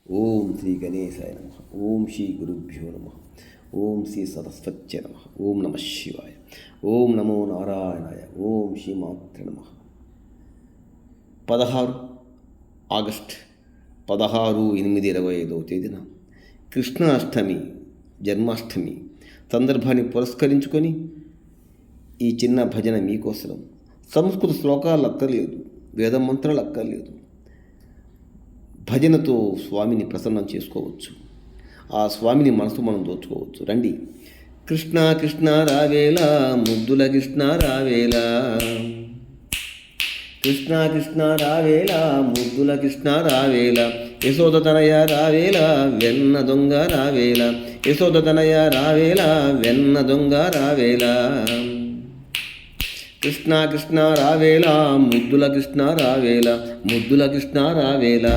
ఓం శ్రీ గణేశాయ నమ. ఓం శ్రీ గురుభ్యో నమ. ఓం శ్రీ సరస్వత్య నమ. ఓం నమ శివాయ. ఓం నమో నారాయణాయ. ఓం శ్రీ మాత్ర నమ. 16 ఆగస్ట్ 16/8/25 తేదీన కృష్ణాష్టమి జన్మాష్టమి సందర్భాన్ని పురస్కరించుకొని ఈ చిన్న భజన మీకోసం. సంస్కృత శ్లోకాలు అక్కర్లేదు, వేద మంత్రాలు అక్కర్లేదు. భజనతో స్వామిని ప్రసన్నం చేసుకోవచ్చు. ఆ స్వామిని మనసు మనం దోచుకోవచ్చు. రండి. కృష్ణ కృష్ణ రావేలా ముద్దుల కృష్ణ రావేలా, కృష్ణ కృష్ణ రావేలా ముద్దుల కృష్ణ రావేలా, యశోద తనయ రావేలా వెన్న దొంగ రావేలా, యశోద తనయ రావేలా వెన్న దొంగ రావేలా, కృష్ణ కృష్ణ రావేలా ముద్దుల కృష్ణ రావేలా, ముద్దుల కృష్ణ రావేలా,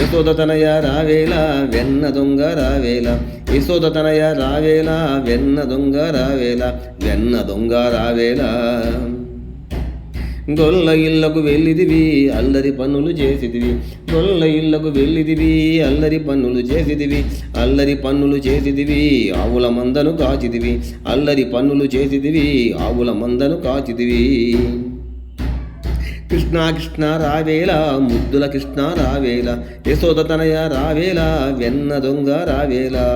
యశోద తనయ రావేలా వెన్న దొంగ రావేలా, యశోద తనయ రావేలా వెన్న దొంగ రావేలా, వెన్న దొంగ రావేలా. గొల్ల ఇళ్లకు వెళ్ళిదివి అల్లరి పన్నులు చేసిదివి, గొల్ల ఇళ్లకు వెళ్ళిదివి అల్లరి పన్నులు చేసిదివి, అల్లరి పన్నులు చేసిదివి ఆవుల మందను కాచిదివి, అల్లరి పన్నులు చేసిదివి ఆవుల మందను కాచిదివి. కృష్ణ కృష్ణ రావేలా ముద్దుల కృష్ణ రావేలా, యశోద తనయ రావేలా వెన్న దొంగ రావేలా,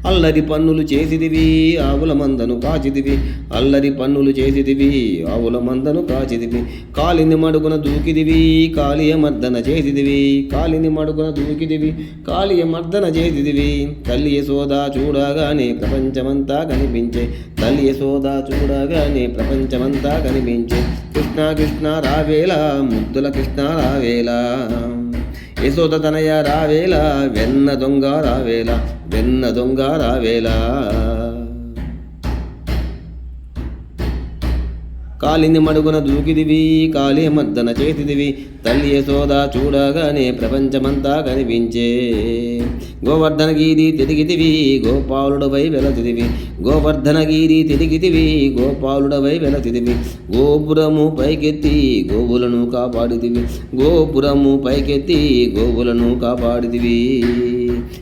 అల్లరి పన్నులు చేసిదివి ఆవుల మందను కాచిదివి, అల్లరి పన్నులు చేసిదివి ఆవుల మందను కాచిదివి, కాలిని మడుగున దూకిదివి కాళియ మర్దన చేసిదివి, కాలిని మడుగున దూకిదివి కాళియ మర్దన చేసిదివి. తల్లి యశోద చూడగానే ప్రపంచమంతా కనిపించే, తల్లి యశోద చూడగానే ప్రపంచమంతా కనిపించే. కృష్ణ కృష్ణ రావేలా ముద్దుల కృష్ణ రావేలా, యశోద తనయ రావేలా వెన్న దొంగ రావేలా, వెన్న దొంగ రావేలా. కాలిని మడుగున దూకిదివి కాళియ మర్దన చేసిదివి, తల్లి యశోద చూడగానే ప్రపంచమంతా కనిపించే. గోవర్ధనగిరి తిరిగితివి గోపాలుడవై వెలతిదివి, గోవర్ధనగిరి తిరిగితివి గోపాలుడవై వెలతిదివి, గోపురము పైకెత్తి గోవులను కాపాడితివి, గోపురము పైకెత్తి గోవులను కాపాడితివి.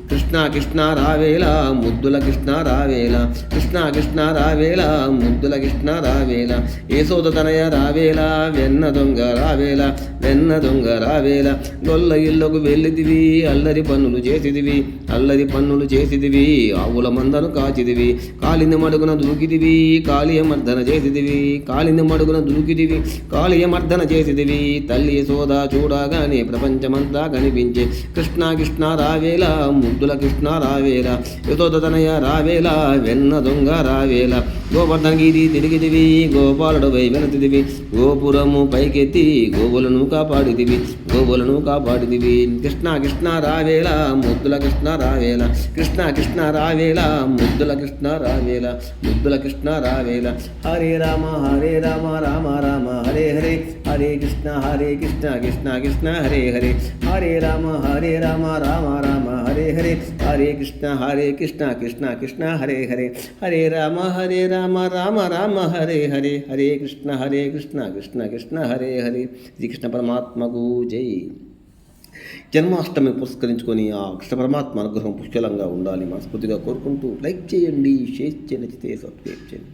కృష్ణ కృష్ణ రావేలా ముద్దుల కృష్ణ రావేలా, కృష్ణ కృష్ణ రావేలా ముద్దుల కృష్ణ రావేలా, యశోద తనయ రావేలా వెన్న దొంగ రావేలా, వెన్న దొంగ రావేలా. గొల్ల ఇళ్లకు వెళ్ళిదివి అల్లరి పన్నులు చేసిదివి, అల్లరి పన్నులు చేసిదివి ఆవుల మందను కాచిదివి, కాలిని మడుగున దూకిదివి కాళియ మర్దన చేసిదివి, కాలిని మడుగున దూకిదివి కాళియ మర్దన చేసిదివి. తల్లి యశోద చూడగానే ప్రపంచమంతా కనిపించే. కృష్ణ కృష్ణ రావేలా ముద్దుల కృష్ణ రావేలా, యశోద తనయ రావేలా వెన్న దొంగ రావేలా, గోవర్ధనగిరి తిరిగిదివి గోపాలుడవై వెలతిదివి, గోపురము పైకెత్తి గోవులను కాపాడిదివి, గోవులను కాపాడిదివి. కృష్ణ కృష్ణ రావేలా ముద్దుల కృష్ణ రావేలా, కృష్ణ కృష్ణ రావేలా ముద్దుల కృష్ణ రావేలా, ముద్దుల కృష్ణ రావేలా. హరే రామ రామ రామ హరే హరే, హరే కృష్ణ కృష్ణ కృష్ణ హరే హరే, హరే రామ రామ రామ హరే హరే, హరే కృష్ణ కృష్ణ కృష్ణ హరే హరే, హరే రామ రామ రామ హరే హరే, హరే కృష్ణ కృష్ణ కృష్ణ హరే హరే. శ్రీకృష్ణ పరమాత్మకు జై. జన్మాష్టమి పురస్కరించుకొని ఆ కృష్ణ పరమాత్మ అనుగ్రహం పుష్కలంగా ఉండాలి మనస్ఫూర్తిగా కోరుకుంటూ లైక్ చేయండి, షేర్ చేయండి, సబ్స్క్రైబ్ చేయండి.